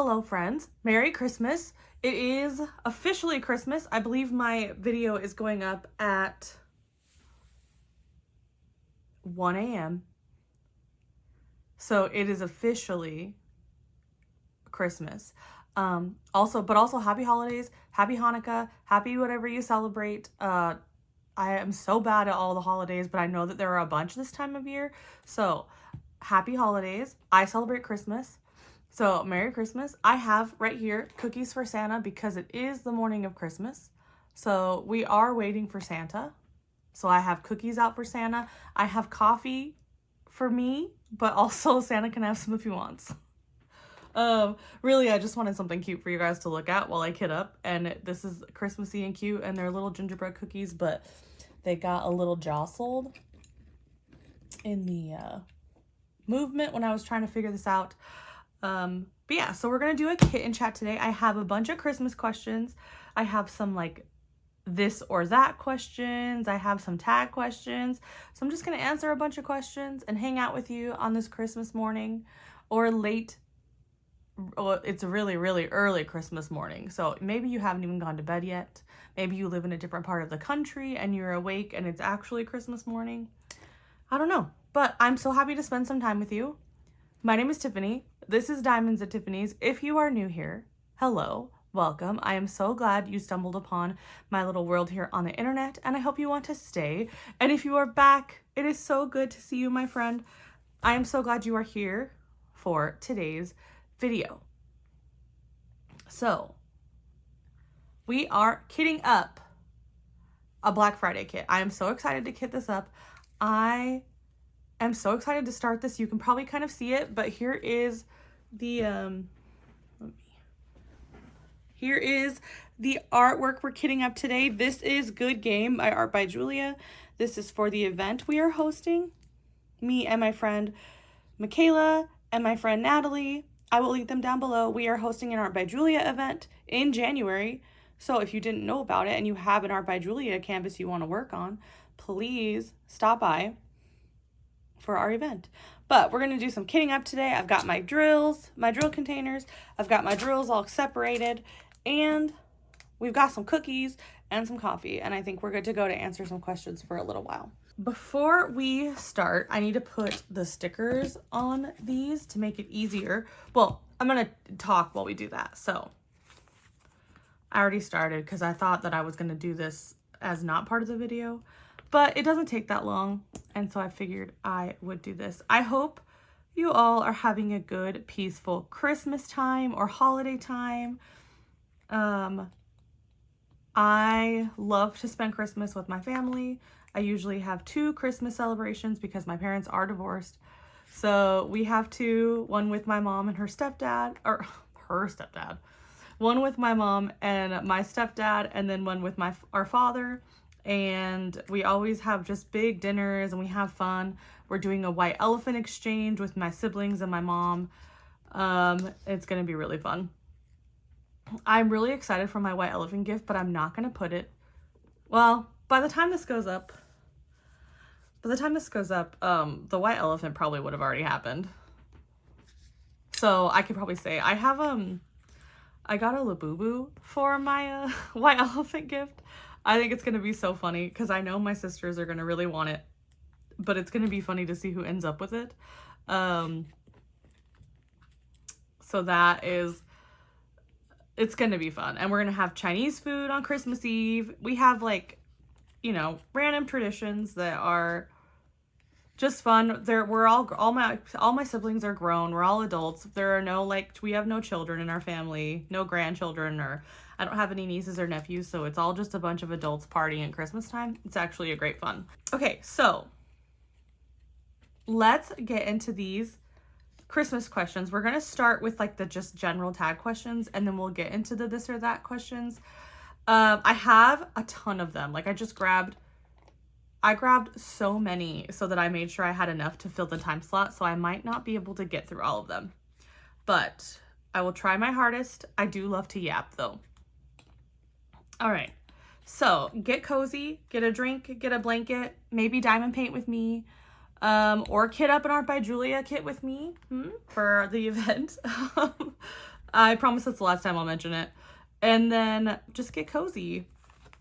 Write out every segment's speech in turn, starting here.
Hello friends, Merry Christmas. It is officially Christmas. I believe my video is going up at 1 a.m. So it is officially Christmas. Also happy holidays, happy Hanukkah, happy whatever you celebrate. I am so bad at all the holidays, but I know that there are a bunch this time of year. So happy holidays. I celebrate Christmas. So Merry Christmas. I have right here cookies for Santa because it is the morning of Christmas. So we are waiting for Santa. So I have cookies out for Santa. I have coffee for me, but also Santa can have some if he wants. Really, I just wanted something cute for you guys to look at while I kit up. And this is Christmassy and cute, and they're little gingerbread cookies, but they got a little jostled in the movement when I was trying to figure this out. But yeah, so we're gonna do a kitten chat today. I have a bunch of Christmas questions. I have some like this or that questions. I have some tag questions. So I'm just gonna answer a bunch of questions and hang out with you on this Christmas morning or late. Well, it's a really, really early Christmas morning. So maybe you haven't even gone to bed yet. Maybe you live in a different part of the country and you're awake and it's actually Christmas morning. I don't know, but I'm so happy to spend some time with you. My name is Tiffany. This is Diamonds at Tiffany's. If you are new here, hello, welcome. I am so glad you stumbled upon my little world here on the internet, and I hope you want to stay. And if you are back, it is so good to see you, my friend. I am so glad you are here for today's video. So, we are kitting up a Black Friday kit. I am so excited to kit this up. I'm so excited to start this. You can probably kind of see it, but here is the here is the artwork we're kitting up today. This is Good Game by Art by Julia. This is for the event we are hosting. Me and my friend Michaela and my friend Natalie. I will link them down below. We are hosting an Art by Julia event in January. So if you didn't know about it and you have an Art by Julia canvas you want to work on, please stop by for our event. But we're going to do some kitting up today. I've got my drills, my drill containers. I've got my drills all separated, and we've got some cookies and some coffee, and I think we're good to go to answer some questions for a little while. Before we start, I need to put the stickers on these to make it easier. Well, I'm going to talk while we do that. So I already started because I thought that I was going to do this as not part of the video, but it doesn't take that long, and so I figured I would do this. I hope you all are having a good, peaceful Christmas time or holiday time. I love to spend Christmas with my family. I usually have 2 Christmas celebrations because my parents are divorced. So we have 2, one with my mom and her stepdad, or her stepdad. One with my mom and my stepdad, and then one with our father. And we always have just big dinners and we have fun. We're doing a white elephant exchange with my siblings and my mom. It's gonna be really fun. I'm really excited for my white elephant gift, but I'm not gonna put it, well, by the time this goes up, the white elephant probably would have already happened. So I could probably say I have, I got a Labubu for my white elephant gift. I think it's going to be so funny because I know my sisters are going to really want it, but it's going to be funny to see who ends up with it. So that is, it's going to be fun. And we're going to have Chinese food on Christmas Eve. We have like, you know, random traditions that are just fun. We're all my siblings are grown. We're all adults. There are no, like, we have no children in our family, no grandchildren, or I don't have any nieces or nephews, so it's all just a bunch of adults partying at Christmas time. It's actually a great fun. Okay, so let's get into these Christmas questions. We're gonna start with like the just general tag questions, and then we'll get into the this or that questions. I have a ton of them. Like I grabbed so many so that I made sure I had enough to fill the time slot, so I might not be able to get through all of them. But I will try my hardest. I do love to yap though. All right, so get cozy, get a drink, get a blanket, maybe diamond paint with me, or kit up an Art by Julia kit with me for the event. I promise that's the last time I'll mention it. And then just get cozy.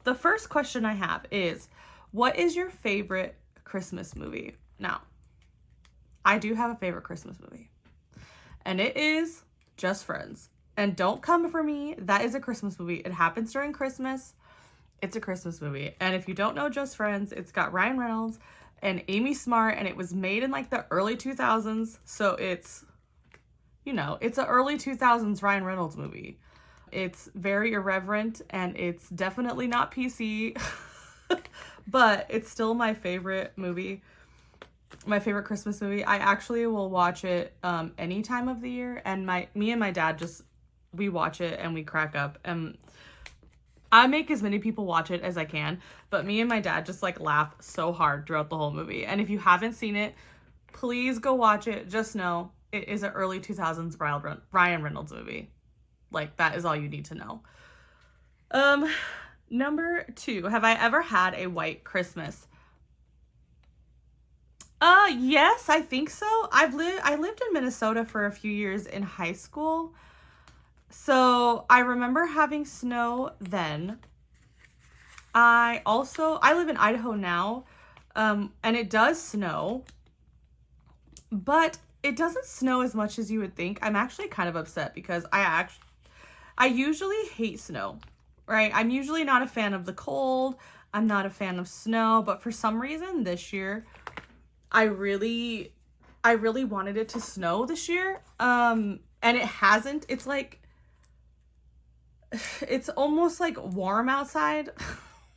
The first question I have is, what is your favorite Christmas movie? Now, I do have a favorite Christmas movie. And it is Just Friends. And don't come for me. That is a Christmas movie. It happens during Christmas. It's a Christmas movie. And if you don't know Just Friends, it's got Ryan Reynolds and Amy Smart, and it was made in like the early 2000s. So it's, you know, it's an early 2000s Ryan Reynolds movie. It's very irreverent and it's definitely not PC, but it's still my favorite movie. My favorite Christmas movie. I actually will watch it any time of the year, and me and my dad we watch it and we crack up, and I make as many people watch it as I can, but me and my dad just like laugh so hard throughout the whole movie. And if you haven't seen it, please go watch it. Just know it is an early 2000s Ryan Reynolds movie. Like, that is all you need to know. Number 2, have I ever had a white Christmas? Yes, I think so. I lived in Minnesota for a few years in high school. So I remember having snow then. I live in Idaho now, and it does snow, but it doesn't snow as much as you would think. I'm actually kind of upset because I usually hate snow, right? I'm usually not a fan of the cold. I'm not a fan of snow, but for some reason this year, I really wanted it to snow this year. And it hasn't. It's like, it's almost like warm outside.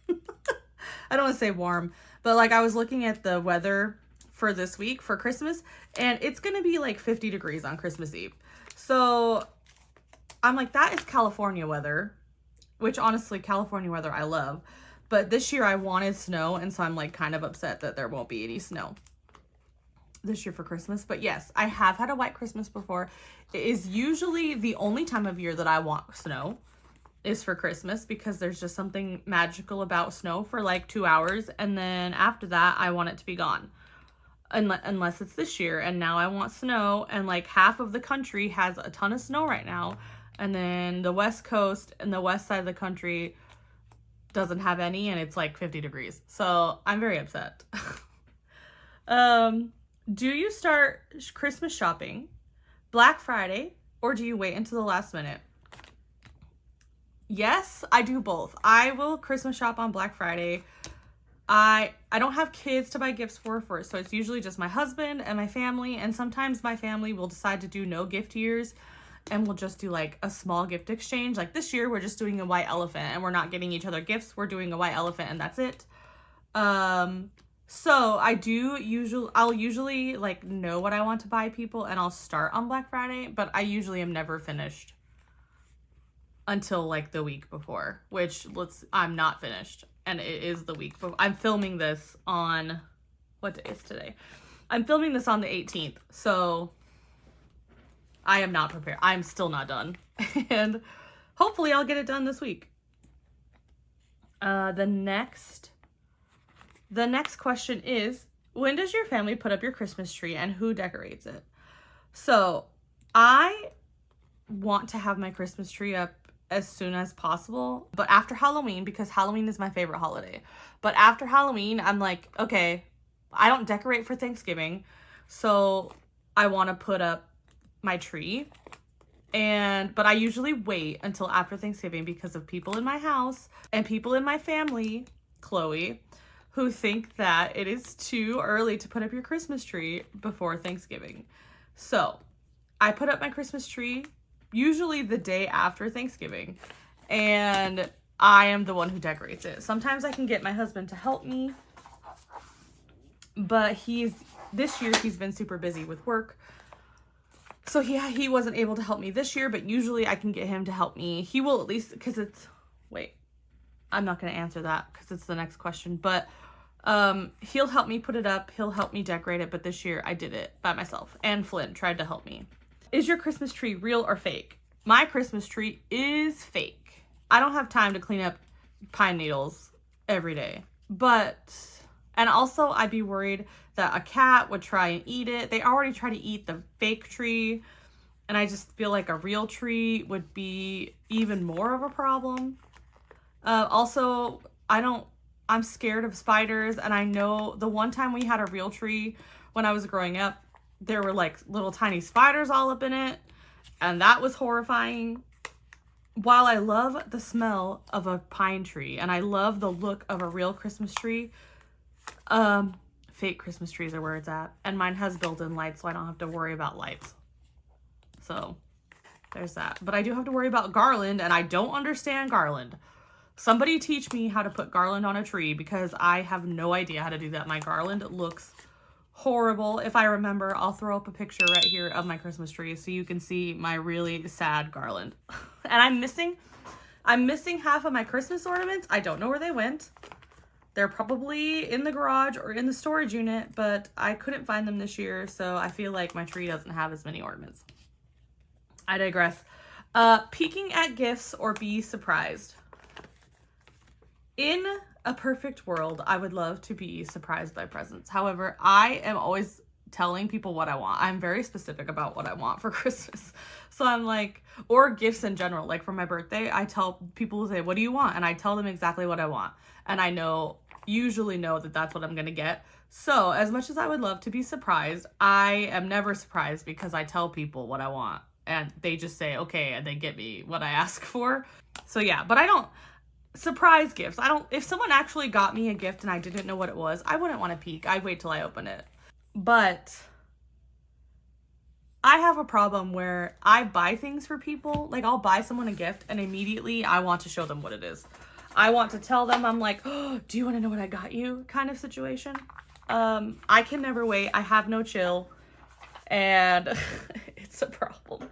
I don't want to say warm, but like I was looking at the weather for this week for Christmas, and it's going to be like 50 degrees on Christmas Eve. So I'm like, that is California weather, which honestly, California weather I love. But this year I wanted snow, and so I'm like kind of upset that there won't be any snow this year for Christmas. But yes, I have had a white Christmas before. It is usually the only time of year that I want snow is for Christmas, because there's just something magical about snow for like 2 hours, and then after that I want it to be gone. Unless it's this year, and now I want snow, and like half of the country has a ton of snow right now, and then the West Coast and the west side of the country doesn't have any, and it's like 50 degrees. So I'm very upset. Do you start Christmas shopping Black Friday, or do you wait until the last minute? Yes, I do both. I will Christmas shop on Black Friday. I don't have kids to buy gifts for, so it's usually just my husband and my family, and sometimes my family will decide to do no gift years, and we'll just do like a small gift exchange. Like this year, we're just doing a white elephant, and we're not getting each other gifts. We're doing a white elephant, and that's it. So I'll usually like know what I want to buy people, and I'll start on Black Friday, but I usually am never finished until like the week before, I'm not finished. And it is the week before. I'm filming this on, what day is today? I'm filming this on the 18th. So I am not prepared. I'm still not done. And hopefully I'll get it done this week. The next question is, when does your family put up your Christmas tree and who decorates it? So I want to have my Christmas tree up as soon as possible, but after Halloween, because Halloween is my favorite holiday. But after Halloween, I'm like, okay, I don't decorate for Thanksgiving, so I want to put up my tree. But I usually wait until after Thanksgiving because of people in my house and people in my family, Chloe, who think that it is too early to put up your Christmas tree before Thanksgiving. So I put up my Christmas tree usually the day after Thanksgiving, and I am the one who decorates it. Sometimes I can get my husband to help me, but this year he's been super busy with work, so he wasn't able to help me this year, but usually I can get him to help me. He will, at least, because I'm not going to answer that because it's the next question, but he'll help me put it up, he'll help me decorate it, but this year I did it by myself, and Flynn tried to help me. Is your Christmas tree real or fake? My Christmas tree is fake. I don't have time to clean up pine needles every day. And also I'd be worried that a cat would try and eat it. They already try to eat the fake tree. And I just feel like a real tree would be even more of a problem. Also, I'm scared of spiders, and I know the one time we had a real tree when I was growing up, there were like little tiny spiders all up in it, and that was horrifying. While I love the smell of a pine tree and I love the look of a real Christmas tree, fake Christmas trees are where it's at, and mine has built-in lights, so I don't have to worry about lights. So there's that. But I do have to worry about garland, and I don't understand garland. Somebody teach me how to put garland on a tree, because I have no idea how to do that. My garland looks horrible. If I remember, I'll throw up a picture right here of my Christmas tree so you can see my really sad garland. And I'm missing half of my Christmas ornaments. I don't know where they went. They're probably in the garage or in the storage unit, but I couldn't find them this year, so I feel like my tree doesn't have as many ornaments. I digress. Peeking at gifts or be surprised. In a perfect world, I would love to be surprised by presents. However, I am always telling people what I want. I'm very specific about what I want for Christmas. So I'm like, or gifts in general. Like for my birthday, I tell people who say, what do you want? And I tell them exactly what I want. And I usually know that that's what I'm going to get. So as much as I would love to be surprised, I am never surprised because I tell people what I want. And they just say, okay, and they get me what I ask for. So yeah, but I don't surprise gifts. If someone actually got me a gift and I didn't know what it was, I wouldn't want to peek. I'd wait till I open it. But I have a problem where I buy things for people. Like I'll buy someone a gift and immediately I want to show them what it is. I want to tell them, I'm like, oh, do you want to know what I got you? Kind of situation. I can never wait. I have no chill. And it's a problem.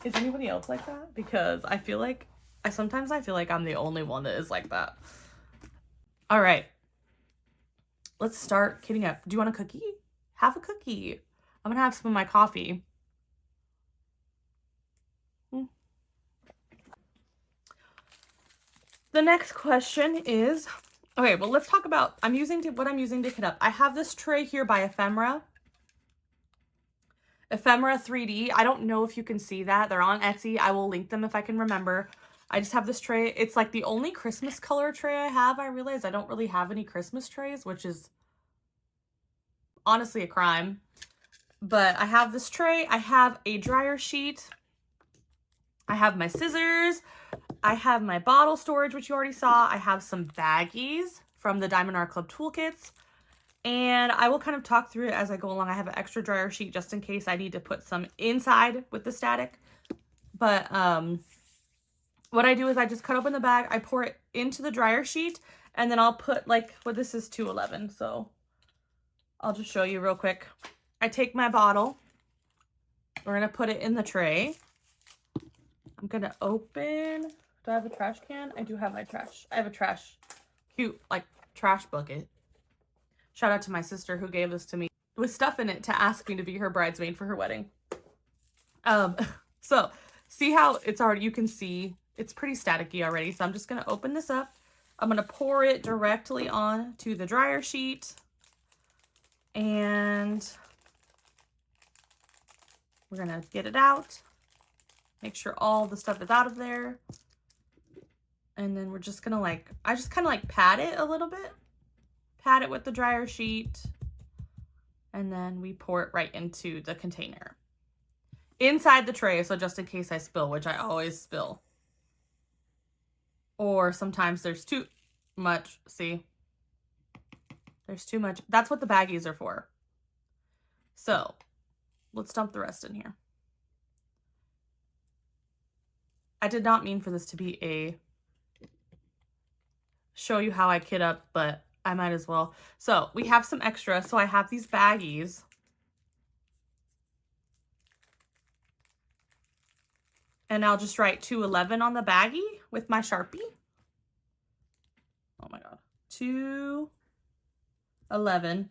Is anybody else like that? Because I feel like sometimes I feel like I'm the only one that is like that. All right. Let's start kidding up. Do you want a cookie? Have a cookie. I'm going to have some of my coffee. The next question is, okay, well, let's talk about what I'm using to kit up. I have this tray here by Ephemera. Ephemera 3D. I don't know if you can see that. They're on Etsy. I will link them if I can remember. I just have this tray. It's like the only Christmas color tray I have. I realize I don't really have any Christmas trays, which is honestly a crime. But I have this tray. I have a dryer sheet. I have my scissors. I have my bottle storage, which you already saw. I have some baggies from the Diamond Art Club toolkits. And I will kind of talk through it as I go along. I have an extra dryer sheet just in case I need to put some inside with the static. But what I do is I just cut open the bag, I pour it into the dryer sheet, and then I'll put this is 211, so I'll just show you real quick. I take my bottle. We're going to put it in the tray. I'm going to open. Do I have a trash can? I do have my trash. I have a cute trash bucket. Shout out to my sister who gave this to me with stuff in it to ask me to be her bridesmaid for her wedding. So see how it's already, you can see it's pretty staticky already. So I'm just going to open this up. I'm going to pour it directly on to the dryer sheet. And we're going to get it out. Make sure all the stuff is out of there. And then we're just going to I just kind of pat it a little bit. Pat it with the dryer sheet, and then we pour it right into the container. Inside the tray, so just in case I spill, which I always spill. Or sometimes there's too much, see? There's too much. That's what the baggies are for. So, let's dump the rest in here. I did not mean for this to be a show you how I kit up, but I might as well. So we have some extra. So I have these baggies. And I'll just write 211 on the baggie with my Sharpie. Oh my God. 211.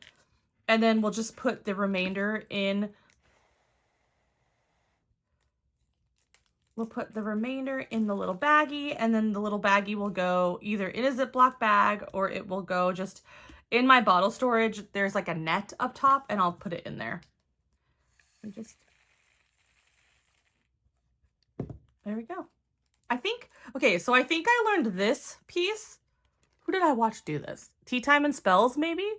And then we'll just put the remainder in. We'll put the remainder in the little baggie, and then the little baggie will go either in a Ziploc bag or it will go just in my bottle storage. There's a net up top, and I'll put it in there. There we go. I think I learned this piece. Who did I watch do this? Tea Time and Spells, maybe?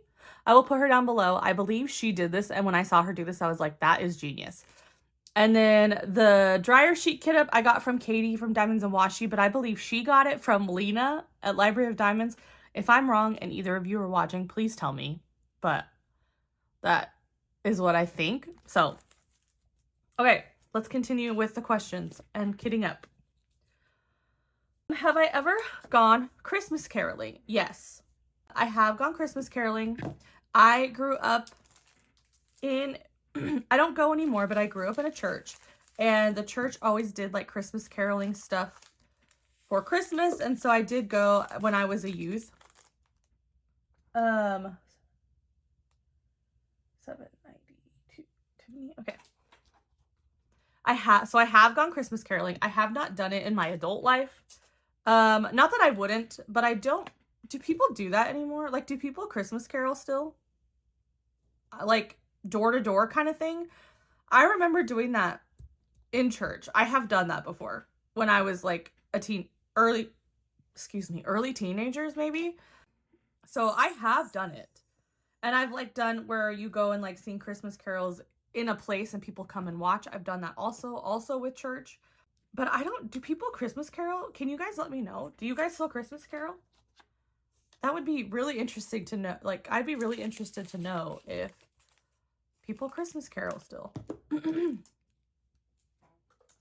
I will put her down below. I believe she did this, and when I saw her do this, I was like, that is genius. And then the dryer sheet kit up I got from Katie from Diamonds and Washi, but I believe she got it from Lena at Library of Diamonds. If I'm wrong and either of you are watching, please tell me. But that is what I think. So, okay, let's continue with the questions and kitting up. Have I ever gone Christmas caroling? Yes, I have gone Christmas caroling. I grew up in, I don't go anymore, but I grew up in a church, and the church always did like Christmas caroling stuff for Christmas, and so I did go when I was a youth. 792, okay. I have gone Christmas caroling. I have not done it in my adult life. Not that I wouldn't, but I don't. Do people do that anymore? Like, do people Christmas carol still? Like, door to door kind of thing? I remember doing that in church. I have done that before when I was like early teenagers maybe. So I have done it. And I've like done where you go and like sing Christmas carols in a place and people come and watch. I've done that also with church. But do people Christmas carol? Can you guys let me know? Do you guys still Christmas carol? That would be really interesting to know. Like, I'd be really interested to know if people Christmas carol still.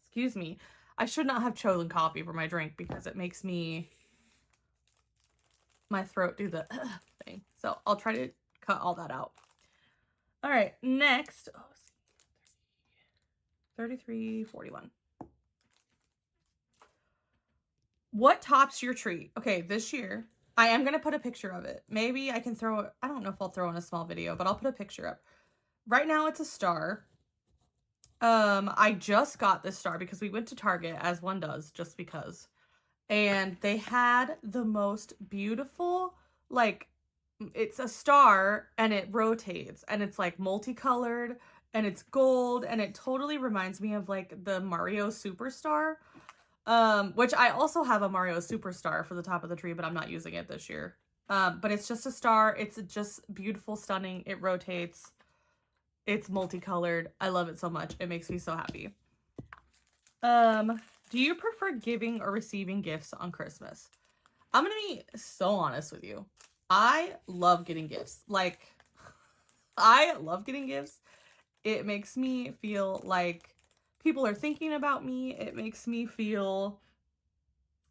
Excuse me. I should not have chosen coffee for my drink because it makes my throat do the thing. So I'll try to cut all that out. All right, next. 33:41. What tops your tree? Okay, this year, I am going to put a picture of it. Maybe I can I don't know if I'll throw in a small video, but I'll put a picture up. Right now, it's a star. I just got this star because we went to Target, as one does, just because. And they had the most beautiful, like, it's a star, and it rotates, and it's, like, multicolored, and it's gold, and it totally reminds me of, like, the Mario Superstar. Which I also have a Mario Superstar for the top of the tree, but I'm not using it this year. But it's just a star. It's just beautiful, stunning. It rotates. It's multicolored. I love it so much. It makes me so happy. Do you prefer giving or receiving gifts on Christmas? I'm gonna be so honest with you. I love getting gifts. Like, I love getting gifts. It makes me feel like people are thinking about me. It makes me feel,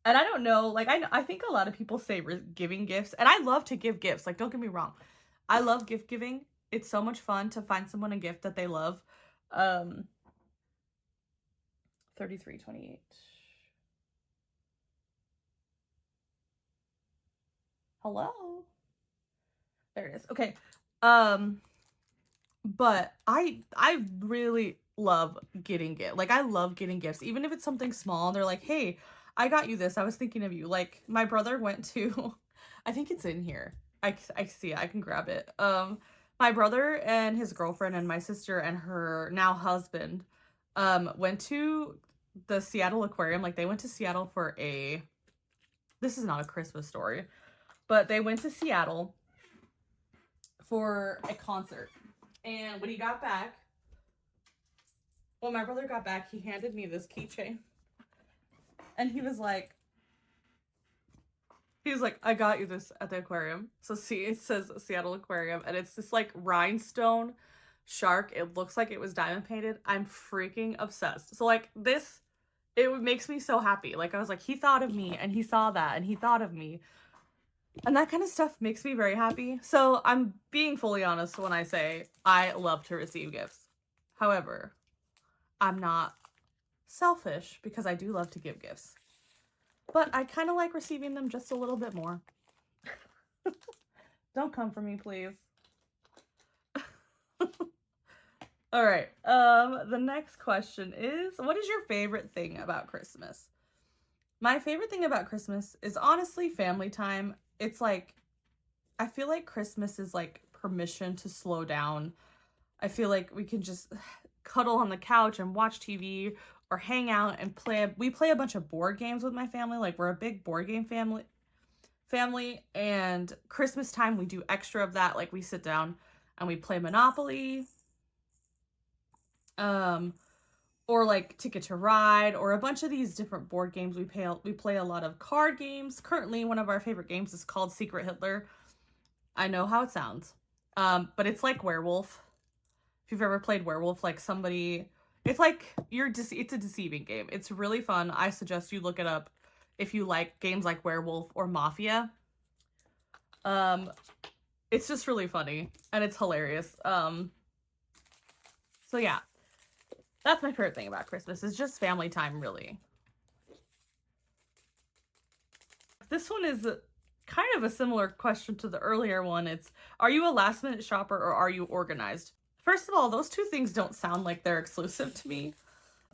and I don't know, like, I think a lot of people say giving gifts, and I love to give gifts. Like, don't get me wrong. I love gift giving. It's so much fun to find someone a gift that they love. 33:28. Hello? There it is. Okay. But I really love getting gifts. Like, I love getting gifts, even if it's something small. They're like, hey, I got you this. I was thinking of you. Like, my brother went to, I think it's in here. I see it. I can grab it. My brother and his girlfriend and my sister and her now husband, went to the Seattle Aquarium. Like, they went to Seattle for this is not a Christmas story, but they went to Seattle for a concert. And when my brother got back, he handed me this keychain. And he was like, I got you this at the aquarium. So see, it says Seattle Aquarium, and it's this like rhinestone shark. It looks like it was diamond painted. I'm freaking obsessed. So like this, it makes me so happy. Like, I was like, he thought of me, and he saw that, and he thought of me. And that kind of stuff makes me very happy. So I'm being fully honest when I say I love to receive gifts. However, I'm not selfish because I do love to give gifts. But I kind of like receiving them just a little bit more. Don't come for me, please. All right. The next question is, what is your favorite thing about Christmas? My favorite thing about Christmas is honestly family time. It's like, I feel like Christmas is like permission to slow down. I feel like we can just cuddle on the couch and watch TV, or hang out and play. We play a bunch of board games with my family. Like, we're a big board game family, and Christmas time we do extra of that. Like, we sit down and we play Monopoly, or like Ticket to Ride, or a bunch of these different board games. We play a lot of card games. Currently, one of our favorite games is called Secret Hitler. I know how it sounds, but it's like Werewolf. If you've ever played Werewolf, like somebody, it's like it's a deceiving game. It's really fun. I suggest you look it up if you like games like Werewolf or Mafia. It's just really funny and it's hilarious. So yeah, that's my favorite thing about Christmas, is just family time, really. This one is kind of a similar question to the earlier one. It's, are you a last minute shopper or are you organized? First of all, those two things don't sound like they're exclusive to me.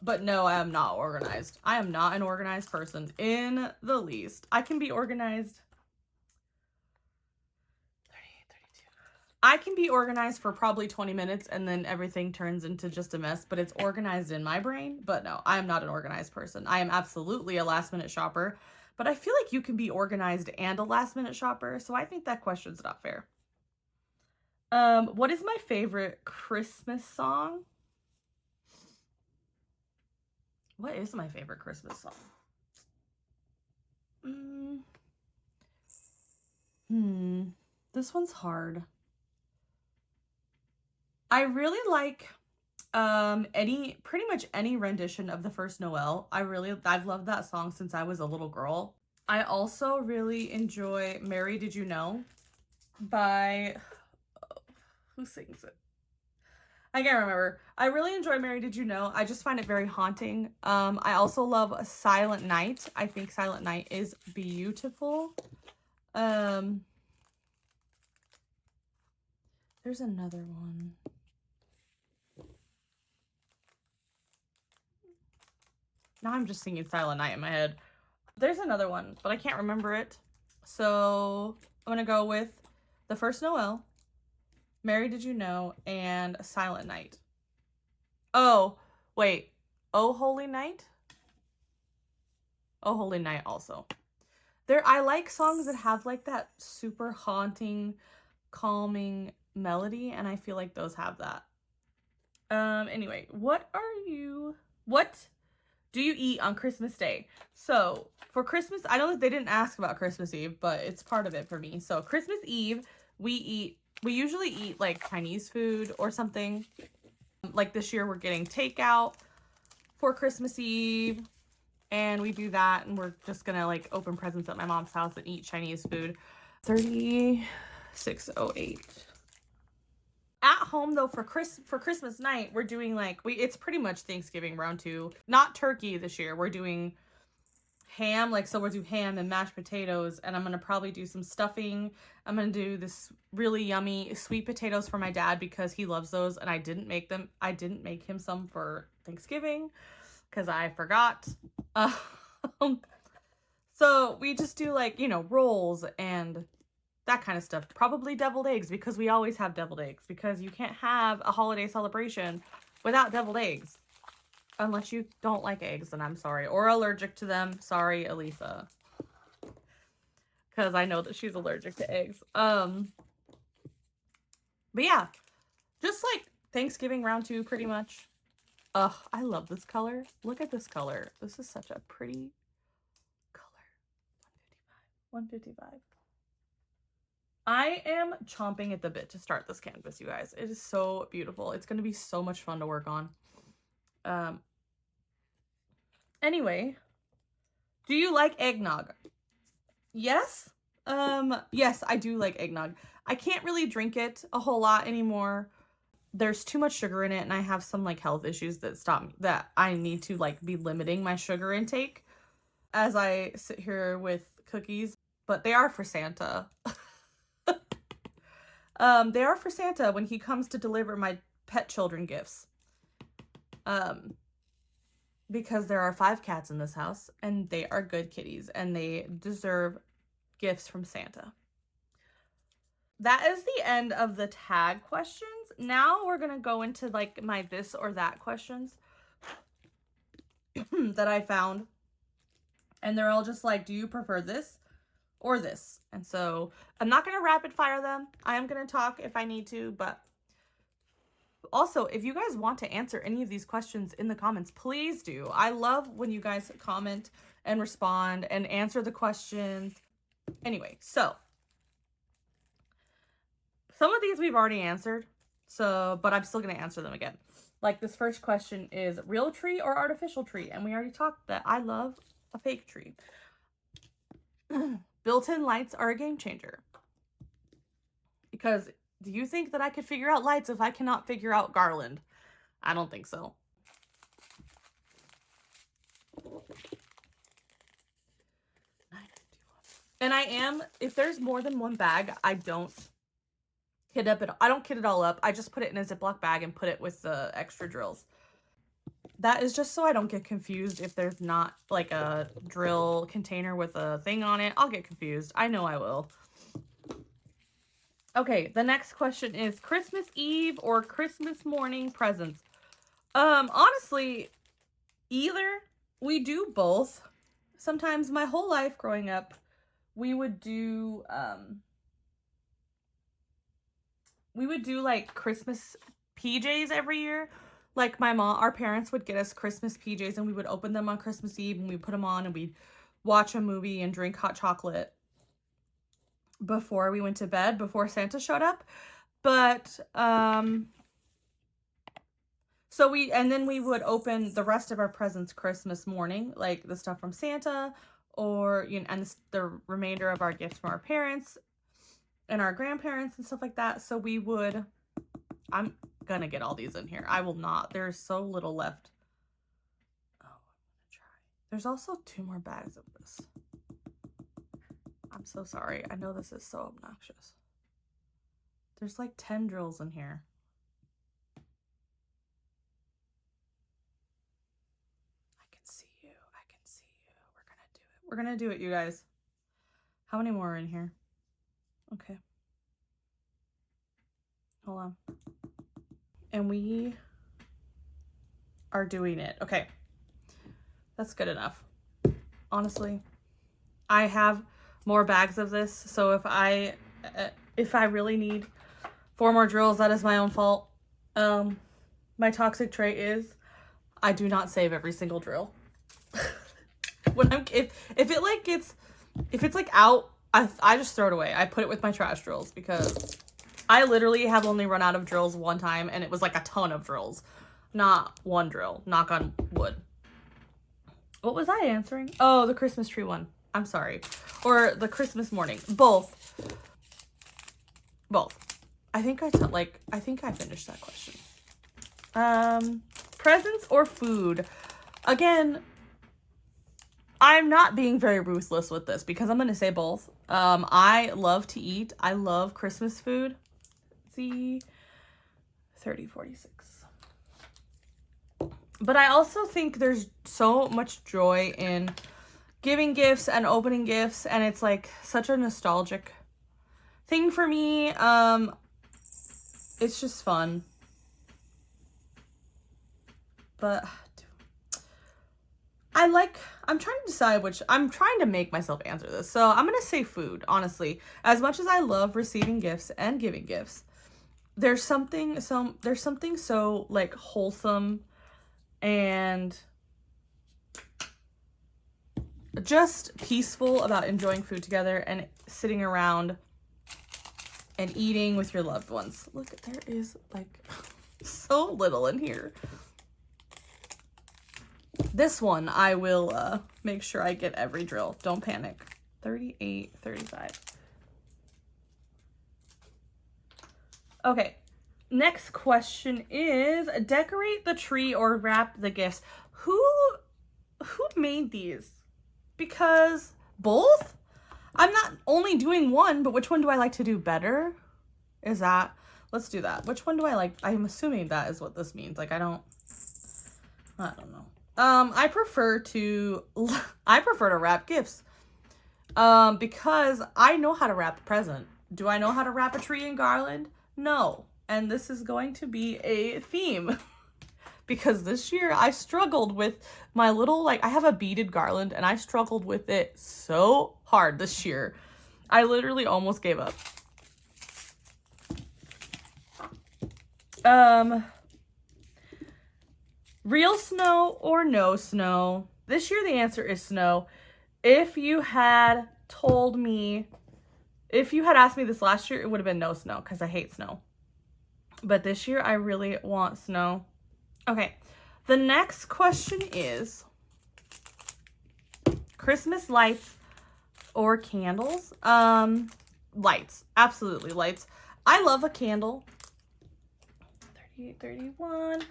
But no, I am not organized. I am not an organized person in the least. I can be organized. 38, 32. I can be organized for probably 20 minutes and then everything turns into just a mess, but it's organized in my brain. But no, I am not an organized person. I am absolutely a last minute shopper, but I feel like you can be organized and a last minute shopper. So I think that question's not fair. What is my favorite Christmas song? What is my favorite Christmas song? This one's hard. I really like pretty much any rendition of The First Noel. I've loved that song since I was a little girl. I also really enjoy Mary Did You Know by who sings it? I can't remember. I really enjoy Mary Did You Know. I just find it very haunting. I also love Silent Night. I think Silent Night is beautiful. There's another one. Now I'm just singing Silent Night in my head. There's another one, but I can't remember it. So I'm gonna go with The First Noel, Mary Did You Know, and Silent Night. Oh, wait. Oh Holy Night? Oh Holy Night also. I like songs that have like that super haunting, calming melody, and I feel like those have that. Anyway, what do you eat on Christmas Day? So, for Christmas, I know that they didn't ask about Christmas Eve, but it's part of it for me. So, Christmas Eve, we usually eat like Chinese food or something. Like this year we're getting takeout for Christmas Eve, and we do that, and we're just gonna like open presents at my mom's house and eat Chinese food. 3608. At home though, for Christmas night, we're doing like it's pretty much Thanksgiving round 2. Not turkey this year. We're doing ham, so we'll do ham and mashed potatoes, and I'm gonna probably do some stuffing. I'm gonna do this really yummy sweet potatoes for my dad because he loves those, and I didn't make him some for Thanksgiving because I forgot. So we just do rolls and that kind of stuff. Probably deviled eggs, because we always have deviled eggs, because you can't have a holiday celebration without deviled eggs. Unless you don't like eggs, then I'm sorry. Or allergic to them. Sorry, Elisa. Because I know that she's allergic to eggs. But yeah. Just like Thanksgiving round 2, pretty much. Ugh, I love this color. Look at this color. This is such a pretty color. 155. I am chomping at the bit to start this canvas, you guys. It is so beautiful. It's going to be so much fun to work on. Anyway, do you like eggnog? Yes. Yes, I do like eggnog. I can't really drink it a whole lot anymore. There's too much sugar in it, and I have some health issues that I need to be limiting my sugar intake as I sit here with cookies, but they are for Santa. They are for Santa when he comes to deliver my pet children gifts. Because there are 5 cats in this house, and they are good kitties, and they deserve gifts from Santa. That is the end of the tag questions. Now we're gonna go into my this or that questions. that I found. And they're all just like, do you prefer this or this? And so I'm not going to rapid fire them. I am going to talk if I need to, but also, if you guys want to answer any of these questions in the comments, please do. I love when you guys comment and respond and answer the questions. Anyway, so some of these we've already answered, but I'm still going to answer them again. Like this first question is real tree or artificial tree? And we already talked that I love a fake tree. Built-in lights are a game changer. Because do you think that I could figure out lights if I cannot figure out garland? I don't think so. And I am, if there's more than one bag, I don't kit it all up. I just put it in a Ziploc bag and put it with the extra drills. That is just so I don't get confused if there's not like a drill container with a thing on it. I'll get confused. I know I will. Okay, the next question is Christmas Eve or Christmas morning presents. Honestly, either. We do both. Sometimes my whole life growing up, we would do like Christmas PJs every year. Like our parents would get us Christmas PJs and we would open them on Christmas Eve and we'd put them on and we'd watch a movie and drink hot chocolate before we went to bed, before Santa showed up. But then we would open the rest of our presents Christmas morning, like the stuff from Santa, or and the remainder of our gifts from our parents and our grandparents and stuff like that. So we would, I'm gonna get all these in here. I will not. There's so little left. Oh, I'm gonna try. There's also 2 more bags of this. I'm so sorry. I know this is so obnoxious. There's like 10 drills in here. I can see you. I can see you. We're gonna do it. We're gonna do it, you guys. How many more are in here? Okay. Hold on. And we are doing it. Okay. That's good enough. Honestly, I have more bags of this, so if I really need 4 more drills, that is my own fault. My toxic trait is I do not save every single drill. If it's like out, I just throw it away. I put it with my trash drills because I literally have only run out of drills one time and it was like a ton of drills, not one drill. Knock on wood. What was I answering? Oh, the Christmas tree one. I'm sorry. Or the Christmas morning. Both. I think I finished that question. Presents or food? Again, I'm not being very ruthless with this because I'm going to say both. I love to eat. I love Christmas food. Let's see. 3046. But I also think there's so much joy in giving gifts and opening gifts, and it's like such a nostalgic thing for me. It's just fun. But I'm trying to decide I'm trying to make myself answer this. So I'm going to say food, honestly. As much as I love receiving gifts and giving gifts, there's something so like wholesome and just peaceful about enjoying food together and sitting around and eating with your loved ones. Look, there is like so little in here. This one, I will make sure I get every drill. Don't panic. 38, 35. Okay, next question is decorate the tree or wrap the gifts. Who made these? Because both? I'm not only doing one, but which one do I like to do better? Let's do that. Which one do I like? I'm assuming that is what this means. Like, I don't know. I prefer to wrap gifts. Because I know how to wrap a present. Do I know how to wrap a tree and garland? No. And this is going to be a theme. because this year I struggled with my little, like, I have a beaded garland and I struggled with it so hard this year. I literally almost gave up. Real snow or no snow? This year the answer is snow. If you had asked me this last year, it would have been no snow because I hate snow. But this year I really want snow. Okay, the next question is Christmas lights or candles? Lights, absolutely lights. I love a candle. 38, 31.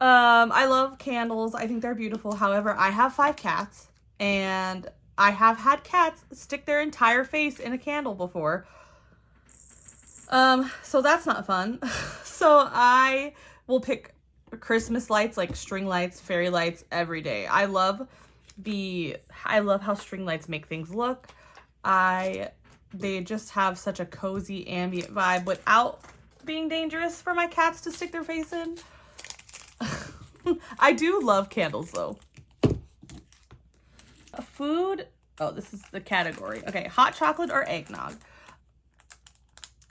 I love candles. I think they're beautiful. However, I have 5 cats and I have had cats stick their entire face in a candle before. So that's not fun. So I will pick Christmas lights, like string lights, fairy lights every day. I love how string lights make things look. They just have such a cozy ambient vibe without being dangerous for my cats to stick their face in. I do love candles though. Food. Oh, this is the category. Okay, hot chocolate or eggnog?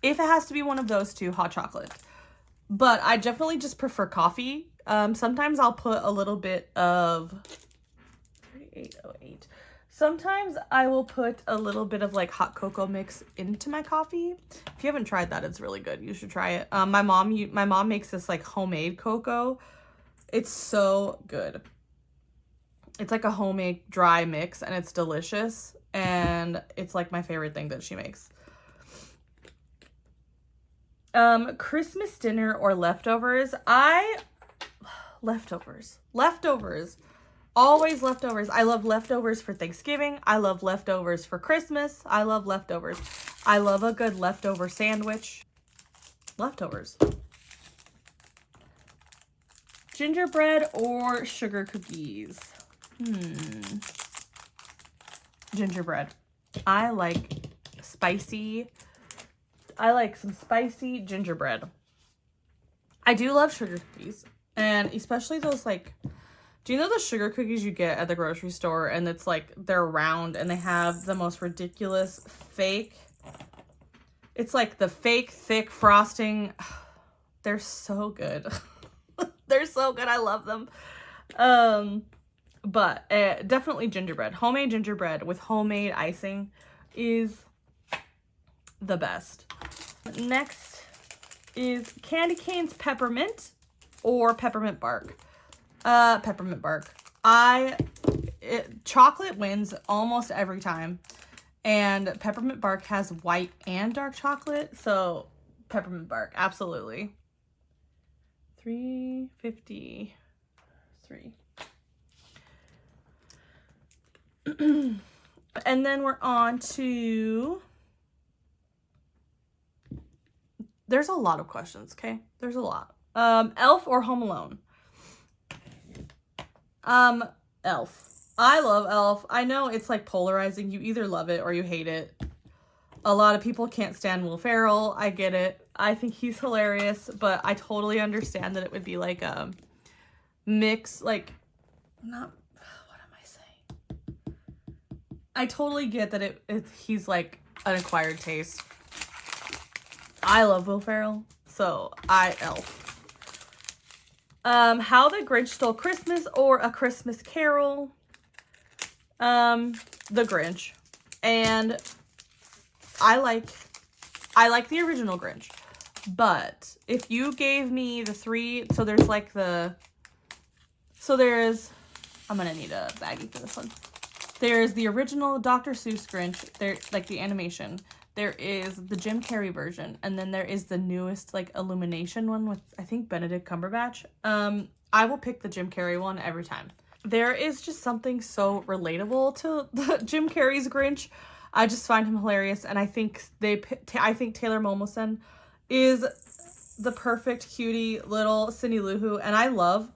If it has to be one of those two, hot chocolate. But I definitely just prefer coffee. Sometimes I'll put a little bit of 3808. Sometimes I will put a little bit of like hot cocoa mix into my coffee. If you haven't tried that, it's really good. You should try it. My mom makes this like homemade cocoa. It's so good. It's like a homemade dry mix and it's delicious. And it's like my favorite thing that she makes. Christmas dinner or leftovers? Leftovers. Always leftovers. I love leftovers for Thanksgiving. I love leftovers for Christmas. I love leftovers. I love a good leftover sandwich. Leftovers. Gingerbread or sugar cookies? Gingerbread. I like some spicy gingerbread. I do love sugar cookies. And especially those like, do you know the sugar cookies you get at the grocery store and it's like they're round and they have the most ridiculous fake, it's like the fake thick frosting. They're so good. They're so good. I love them. But definitely gingerbread. Homemade gingerbread with homemade icing is the best. Next is candy canes peppermint or peppermint bark. Peppermint bark. Chocolate wins almost every time. And peppermint bark has white and dark chocolate. So peppermint bark, absolutely. 353. And then we're on to, there's a lot of questions, okay? There's a lot. Elf or Home Alone? Elf. I love Elf. I know it's like polarizing. You either love it or you hate it. A lot of people can't stand Will Ferrell. I get it. I think he's hilarious, but I totally understand that it would be like a mix, like, not, what am I saying? I totally get that he's like an acquired taste. I love Will Ferrell, so Elf. How the Grinch Stole Christmas or A Christmas Carol? The Grinch. And I like the original Grinch. But if you gave me the three, I'm gonna need a baggie for this one. There's the original Dr. Seuss Grinch, like the animation. There is the Jim Carrey version, and then there is the newest like Illumination one with, I think, Benedict Cumberbatch. I will pick the Jim Carrey one every time. There is just something so relatable to the Jim Carrey's Grinch. I just find him hilarious, and I think Taylor Momsen is the perfect cutie little Cindy Lou Who, and I love,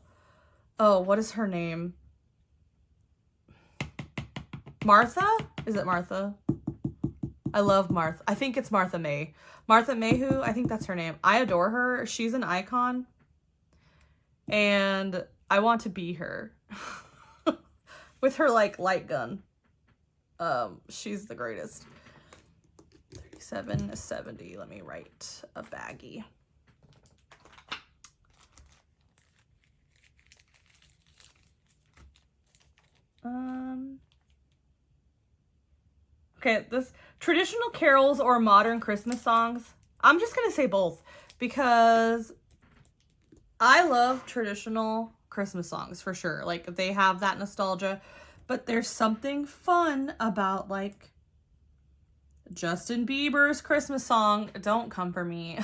what is her name? Martha? Is it Martha? I love Martha. I think it's Martha May. Martha Mayhew, I think that's her name. I adore her. She's an icon. and I want to be her with her like light gun. She's the greatest. 37.70. Let me write a baggie. Okay, this traditional carols or modern Christmas songs. I'm just gonna say both because I love traditional Christmas songs for sure. Like they have that nostalgia, but there's something fun about like Justin Bieber's Christmas song, Don't Come For Me,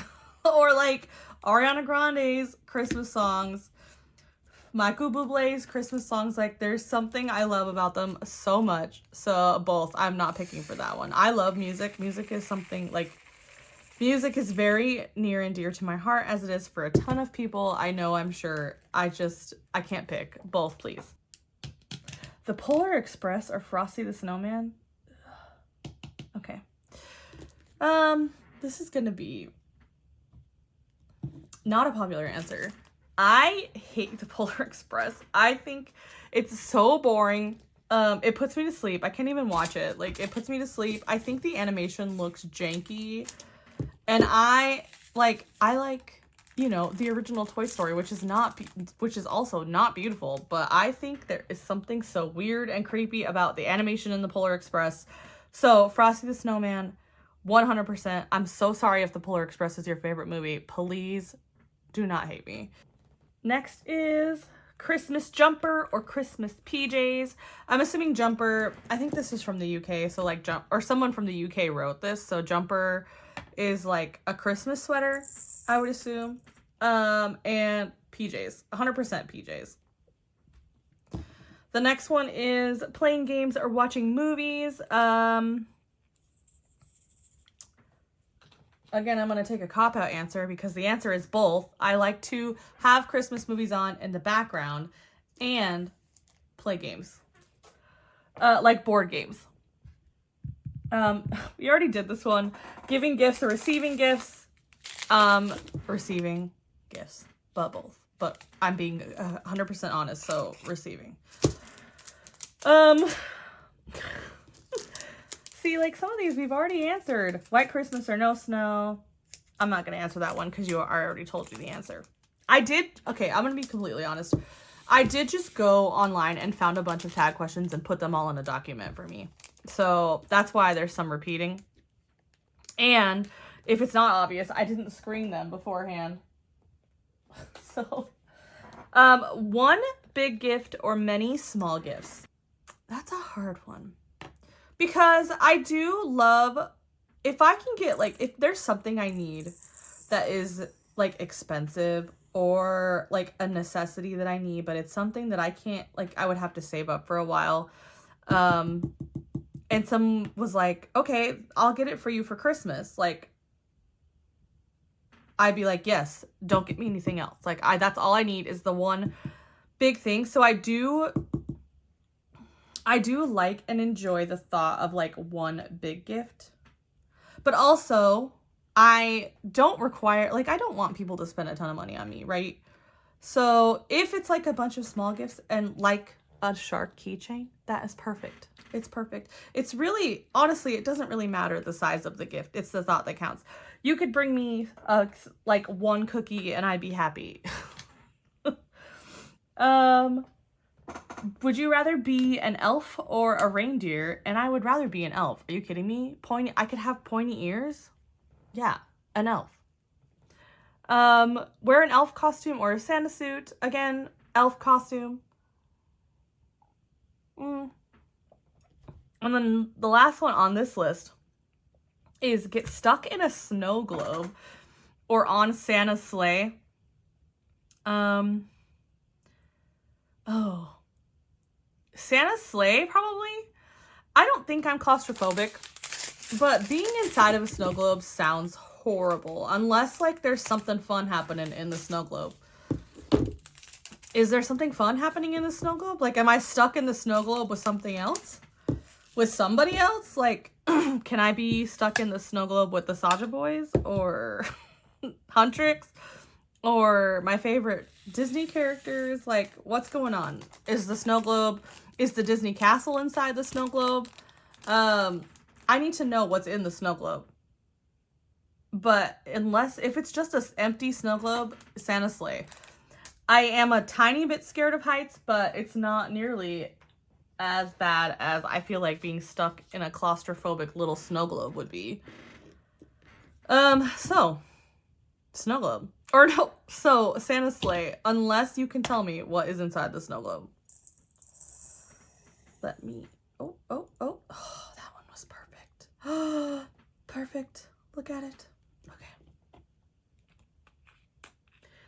or like Ariana Grande's Christmas songs, Michael Bublé's Christmas songs. Like there's something I love about them so much. So both. I'm not picking for that one. I love music. Music is something like, music is very near and dear to my heart, as it is for a ton of people. I know, I'm sure. I can't pick. Both, please. The Polar Express or Frosty the Snowman? Okay. This is gonna be not a popular answer. I hate the Polar Express. I think it's so boring. It puts me to sleep. I can't even watch it. Like, it puts me to sleep. I think the animation looks janky. And I like, you know, the original Toy Story, which is also not beautiful, but I think there is something so weird and creepy about the animation in the Polar Express. So, Frosty the Snowman, 100%. I'm so sorry if the Polar Express is your favorite movie. Please do not hate me. Next is Christmas jumper or Christmas PJs. I'm assuming jumper, I think this is from the UK, so like someone from the UK wrote this, so jumper is like a Christmas sweater, I would assume. And PJs, 100% PJs. The next one is playing games or watching movies. Again, I'm going to take a cop-out answer because the answer is both. I like to have Christmas movies on in the background and play games. Like board games. We already did this one. Giving gifts or receiving gifts. Receiving gifts, but both. But I'm being 100% honest, so receiving. See, like some of these we've already answered. White Christmas or no snow. I'm not going to answer that one because I already told you the answer. Okay, I'm going to be completely honest. I did just go online and found a bunch of tag questions and put them all in a document for me. So that's why there's some repeating. And if it's not obvious, I didn't screen them beforehand. So, one big gift or many small gifts. That's a hard one. Because I do love, if I can get, like, if there's something I need that is, like, expensive or, like, a necessity that I need, but it's something that I can't, like, I would have to save up for a while. And some was like, okay, I'll get it for you for Christmas. Like, I'd be like, yes, don't get me anything else. Like, that's all I need is the one big thing. So I do like and enjoy the thought of like one big gift, but also I don't want people to spend a ton of money on me, right? So if it's like a bunch of small gifts and like a shark keychain, that is perfect. It's perfect. It's really, honestly, it doesn't really matter the size of the gift. It's the thought that counts. You could bring me like one cookie and I'd be happy. Would you rather be an elf or a reindeer? And I would rather be an elf. Are you kidding me? I could have pointy ears? Yeah, an elf. Wear an elf costume or a Santa suit. Again, elf costume. And then the last one on this list is get stuck in a snow globe or on Santa's sleigh. Santa's sleigh, probably. I don't think I'm claustrophobic, but being inside of a snow globe sounds horrible. Unless, like, there's something fun happening in the snow globe. Is there something fun happening in the snow globe? Like, am I stuck in the snow globe with something else? With somebody else? Like, can I be stuck in the snow globe with the Saja Boys? Or Huntrix? or my favorite Disney characters. Like, what's going on? Is the snow globe, is the Disney castle inside the snow globe? I need to know what's in the snow globe. But if it's just an empty snow globe, Santa's sleigh. I am a tiny bit scared of heights, but it's not nearly as bad as I feel like being stuck in a claustrophobic little snow globe would be. So, snow globe. Or no, so Santa's sleigh, unless you can tell me what is inside the snow globe. Let me, oh, that one was perfect. Perfect. Look at it. Okay.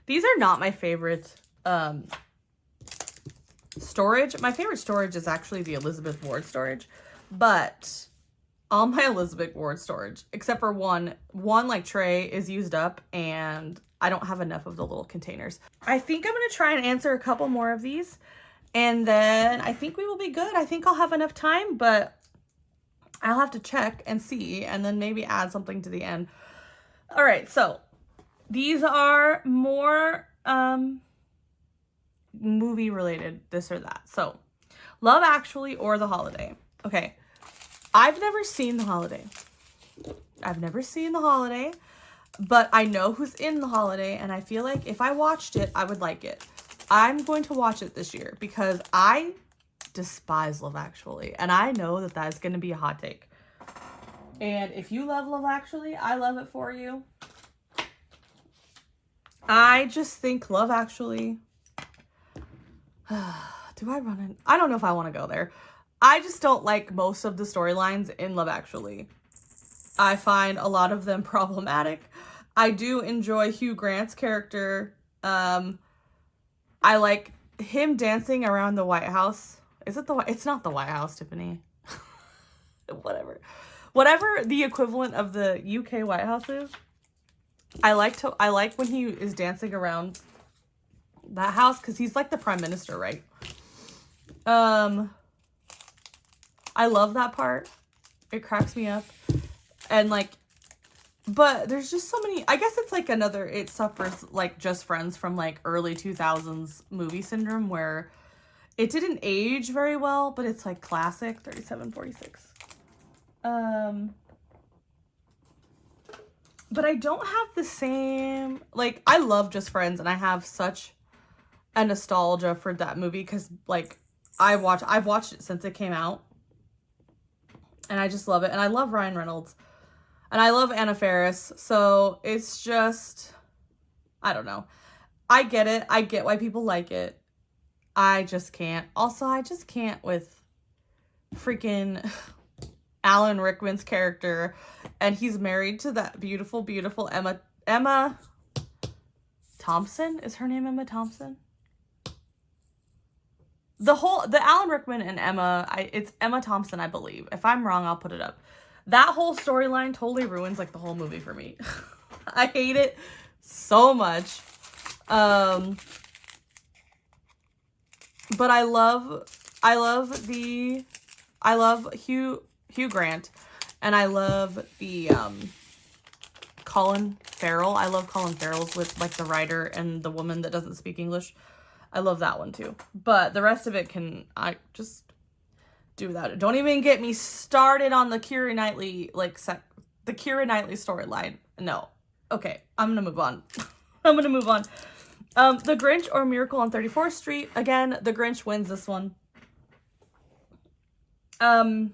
These are not my favorite, storage. My favorite storage is actually the Elizabeth Ward storage, but all my Elizabeth Ward storage, except for one like tray is used up and I don't have enough of the little containers. I think I'm going to try and answer a couple more of these and then I think we will be good. I think I'll have enough time, but I'll have to check and see and then maybe add something to the end. All right. So these are more, movie related, this or that. So Love Actually or The Holiday. Okay. I've never seen The Holiday. But I know who's in The Holiday, and I feel like if I watched it, I would like it. I'm going to watch it this year because I despise Love Actually, and I know that that is going to be a hot take. And if you love Love Actually, I love it for you. I just think Love Actually... Do I run in? I don't know if I want to go there. I just don't like most of the storylines in Love Actually. I find a lot of them problematic. I do enjoy Hugh Grant's character. I like him dancing around the White House. Is it the White? It's not the White House, Tiffany. Whatever the equivalent of the UK White House is. I like when he is dancing around that house because he's like the prime minister, right? I love that part. It cracks me up. And like, but there's just so many, I guess it's like it suffers like Just Friends from like early 2000s movie syndrome where it didn't age very well, but it's like classic 3746. But I don't have the same, like, I love Just Friends and I have such a nostalgia for that movie because like I've watched it since it came out and I just love it. And I love Ryan Reynolds and I love Anna Faris. So it's just, I don't know. I get it. I get why people like it. I just can't. Also, I just can't with freaking Alan Rickman's character. And he's married to that beautiful, beautiful Emma Thompson. Is her name Emma Thompson? The Alan Rickman and Emma, it's Emma Thompson, I believe. If I'm wrong, I'll put it up. That whole storyline totally ruins like the whole movie for me. I hate it so much. But I love Hugh Grant and I love the Colin Farrell. I love Colin Farrell's with like the writer and the woman that doesn't speak English. I love that one too. But the rest of it I just do without it. Don't even get me started on the Keira Knightley the Keira Knightley storyline. No. Okay, I'm gonna move on. The Grinch or Miracle on 34th Street. Again, The Grinch wins this one. The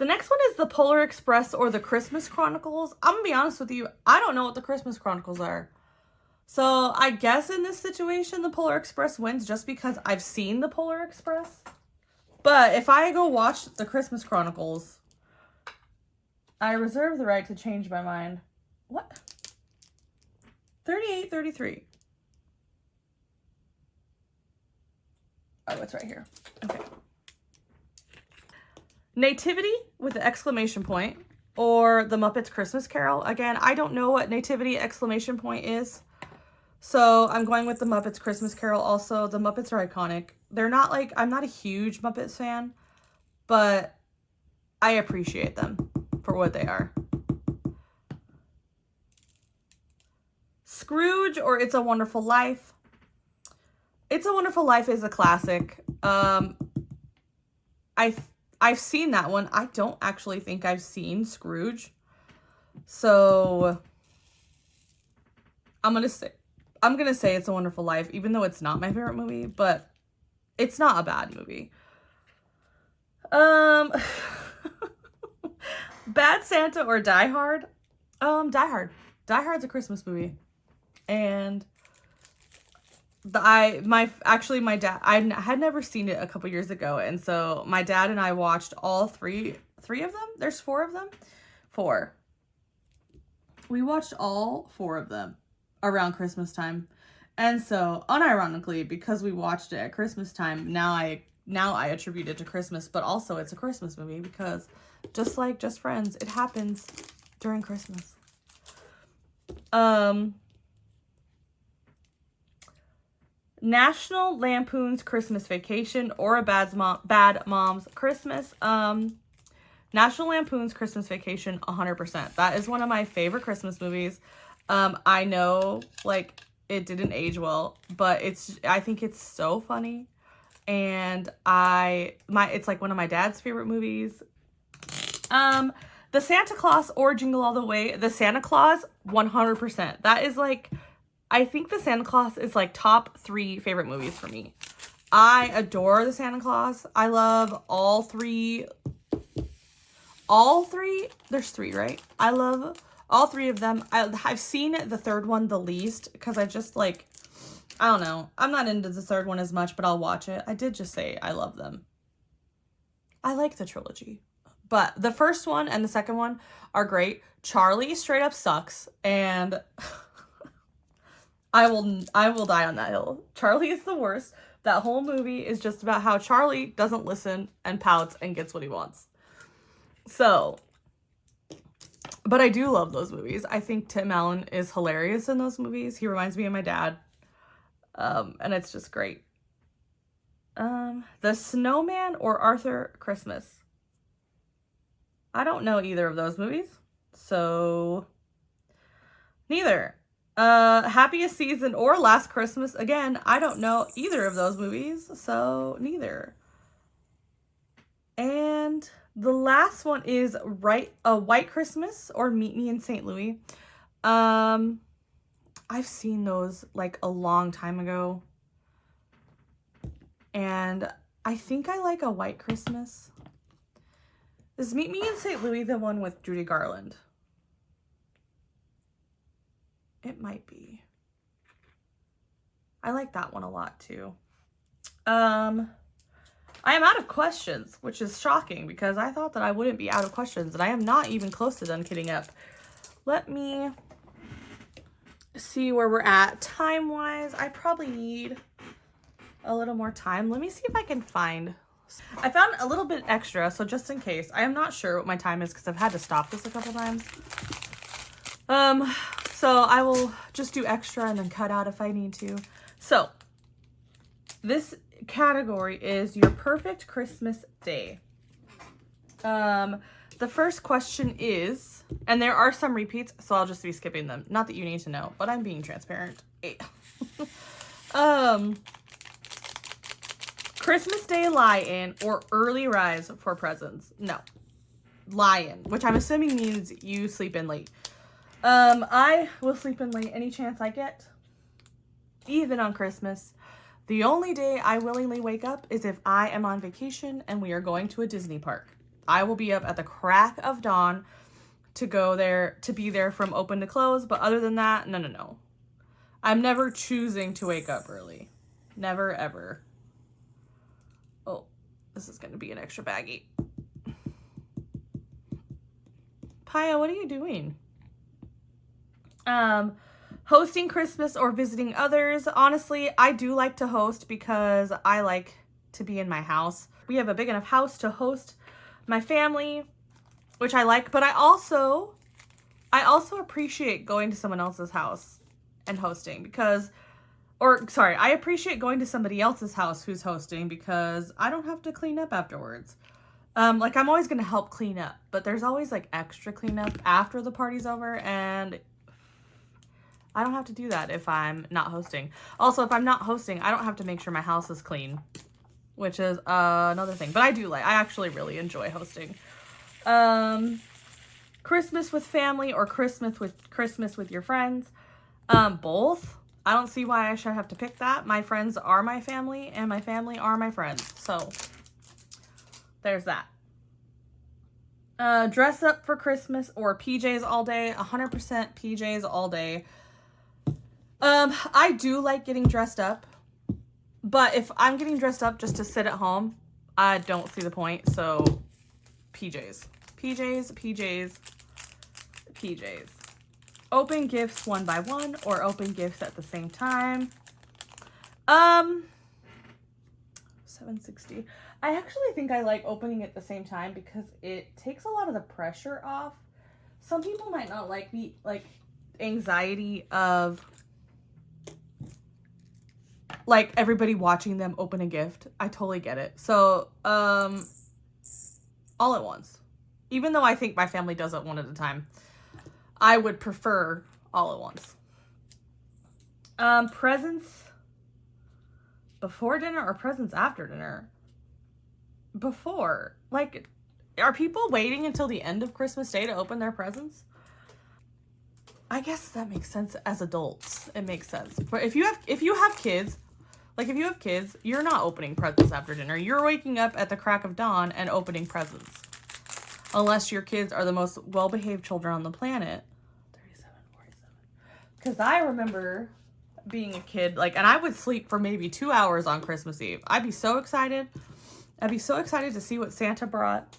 next one is The Polar Express or The Christmas Chronicles. I'm gonna be honest with you, I don't know what The Christmas Chronicles are. So I guess in this situation, The Polar Express wins just because I've seen The Polar Express. But if I go watch The Christmas Chronicles, I reserve the right to change my mind. What? 3833. Oh, it's right here. Okay. Nativity with an exclamation point or The Muppets Christmas Carol. Again, I don't know what Nativity exclamation point is. So I'm going with The Muppets Christmas Carol. Also, the Muppets are iconic. They're not like, I'm not a huge Muppets fan, but I appreciate them for what they are. Scrooge or It's a Wonderful Life. It's a Wonderful Life is a classic. I've seen that one. I don't actually think I've seen Scrooge. So I'm gonna say It's a Wonderful Life, even though it's not my favorite movie, but it's not a bad movie. Bad Santa or Die Hard? Die Hard. Die Hard's a Christmas movie. And my dad, I had never seen it a couple years ago, and so my dad and I watched all three of them. There's 4 of them. 4. We watched all 4 of them around Christmas time. And so, unironically, because we watched it at Christmas time, now I attribute it to Christmas, but also it's a Christmas movie because just like Just Friends, it happens during Christmas. National Lampoon's Christmas Vacation or A Bad Mom's Christmas. National Lampoon's Christmas Vacation, 100%. That is one of my favorite Christmas movies. I know, like, it didn't age well, but I think it's so funny. And it's like one of my dad's favorite movies. The Santa Claus or Jingle All the Way. The Santa Claus, 100%. That is like, I think the Santa Claus is like top 3 favorite movies for me. I adore the Santa Claus. I love all 3. There's 3, right? I love all 3 of them. I've seen the 3rd one the least because I just like, I don't know. I'm not into the 3rd one as much, but I'll watch it. I did just say I love them. I like the trilogy. But the first one and the second one are great. Charlie straight up sucks, and I will die on that hill. Charlie is the worst. That whole movie is just about how Charlie doesn't listen and pouts and gets what he wants. So, but I do love those movies. I think Tim Allen is hilarious in those movies. He reminds me of my dad. And it's just great. The Snowman or Arthur Christmas. I don't know either of those movies. So, neither. Happiest Season or Last Christmas. Again, I don't know either of those movies. So, neither. And the last one is White Christmas or Meet Me in St. Louis. I've seen those like a long time ago. And I think I like A White Christmas. Is Meet Me in St. Louis the one with Judy Garland? It might be. I like that one a lot too. I am out of questions, which is shocking because I thought that I wouldn't be out of questions, and I am not even close to done kidding up. Let me see where we're at time-wise. I probably need a little more time. Let me see if I can find... I found a little bit extra, so just in case. I am not sure what my time is because I've had to stop this a couple times. So I will just do extra and then cut out if I need to. So, this category is your perfect Christmas day. The first question is, and there are some repeats, so I'll just be skipping them. Not that you need to know, but I'm being transparent. Christmas Day lie-in or early rise for presents? No. Lie-in, which I'm assuming means you sleep in late. I will sleep in late any chance I get, even on Christmas. The only day I willingly wake up is if I am on vacation and we are going to a Disney park. I will be up at the crack of dawn to go there, to be there from open to close, but other than that, no. I'm never choosing to wake up early. Never, ever. Oh, this is going to be an extra baggie. Paya, what are you doing? Hosting Christmas or visiting others. Honestly, I do like to host because I like to be in my house. We have a big enough house to host my family, which I like, but I also appreciate going to someone else's house and hosting because, I appreciate going to somebody else's house who's hosting because I don't have to clean up afterwards. Like I'm always going to help clean up, but there's always like extra cleanup after the party's over, and I don't have to do that if I'm not hosting. Also, if I'm not hosting, I don't have to make sure my house is clean, which is another thing. But I actually really enjoy hosting. Christmas with family or Christmas with your friends. Both. I don't see why I should have to pick that. My friends are my family and my family are my friends. So there's that. Dress up for Christmas or PJs all day. 100% PJs all day. I do like getting dressed up, but if I'm getting dressed up just to sit at home, I don't see the point. So PJs. Open gifts one by one or open gifts at the same time. 760. I actually think I like opening at the same time because it takes a lot of the pressure off. Some people might not like the anxiety of like everybody watching them open a gift. I totally get it. So, all at once. Even though I think my family does it one at a time, I would prefer all at once. Presents before dinner or presents after dinner? Before. Like, are people waiting until the end of Christmas Day to open their presents? I guess that makes sense as adults. It makes sense. But if you have kids, you're not opening presents after dinner. You're waking up at the crack of dawn and opening presents. Unless your kids are the most well-behaved children on the planet. 37:47. Because I remember being a kid, and I would sleep for maybe 2 hours on Christmas Eve. I'd be so excited. I'd be so excited to see what Santa brought.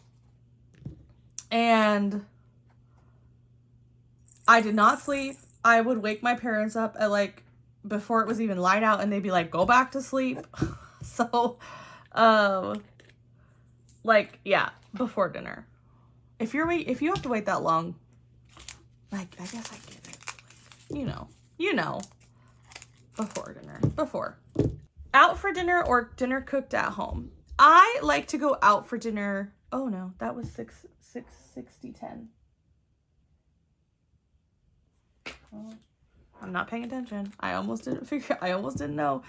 And I did not sleep. I would wake my parents up at before it was even light out, and they'd be like, go back to sleep. So, yeah, before dinner. If you have to wait that long, I guess I get it. You know, before dinner. Before. Out for dinner or dinner cooked at home. I like to go out for dinner. Oh no, that was 6:60:10. Oh, I'm not paying attention. I almost didn't know.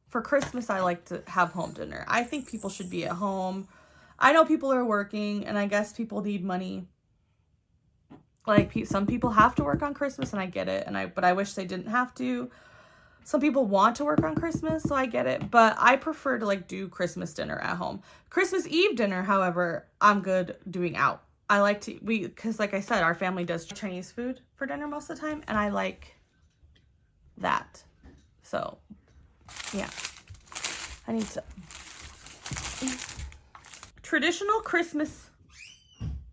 For Christmas, I like to have home dinner. I think people should be at home. I know people are working, and I guess people need money. Some people have to work on Christmas, and I get it. But I wish they didn't have to. Some people want to work on Christmas, so I get it. But I prefer to do Christmas dinner at home. Christmas Eve dinner, however, I'm good doing out. I like to, because like I said, our family does Chinese food for dinner most of the time, and I like that. So, yeah. I need to. Traditional Christmas.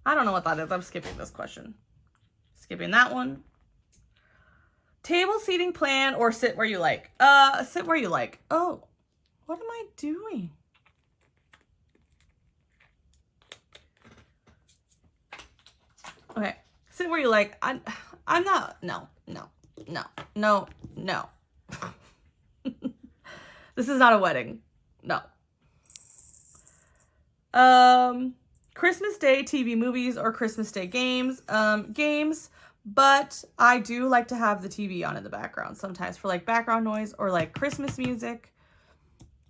I don't know what that is. I'm skipping this question. Skipping that one. Table seating plan or sit where you like. Sit where you like. Oh, what am I doing? Okay, sit where you like. I'm not. No. This is not a wedding. No. Christmas Day TV movies or Christmas Day games. Games, but I do like to have the TV on in the background sometimes for background noise or Christmas music.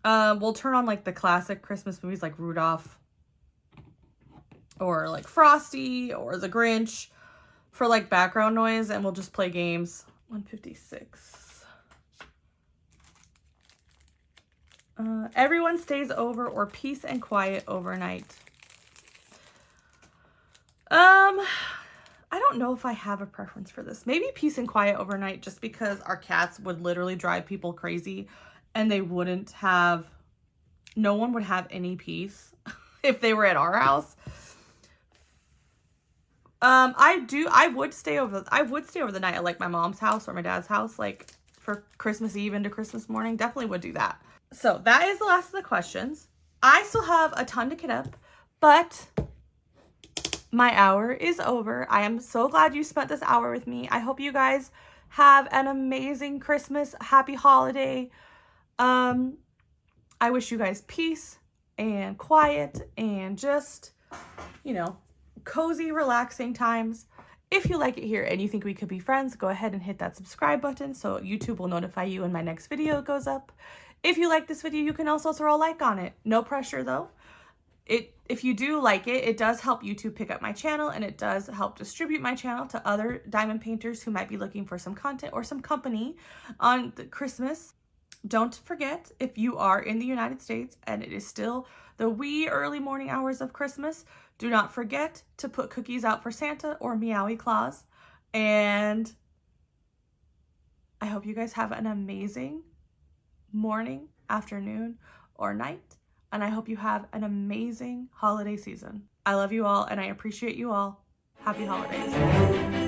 We'll turn on the classic Christmas movies like Rudolph or Frosty or The Grinch for background noise, and we'll just play games. 156. Everyone stays over or peace and quiet overnight. I don't know if I have a preference for this. Maybe peace and quiet overnight, just because our cats would literally drive people crazy and no one would have any peace if they were at our house. I would stay over the night at my mom's house or my dad's house, for Christmas Eve into Christmas morning. Definitely would do that. So that is the last of the questions. I still have a ton to get up, but my hour is over. I am so glad you spent this hour with me. I hope you guys have an amazing Christmas. Happy holiday. I wish you guys peace and quiet and just, cozy, relaxing times. If you like it here and you think we could be friends, go ahead and hit that subscribe button so YouTube will notify you when my next video goes up. If you like this video, you can also throw a like on it. No pressure though. If you do like it, it does help YouTube pick up my channel, and it does help distribute my channel to other diamond painters who might be looking for some content or some company on Christmas. Don't forget, if you are in the United States and it is still the wee early morning hours of Christmas, do not forget to put cookies out for Santa or Meowie Claus. And I hope you guys have an amazing morning, afternoon, or night. And I hope you have an amazing holiday season. I love you all and I appreciate you all. Happy holidays.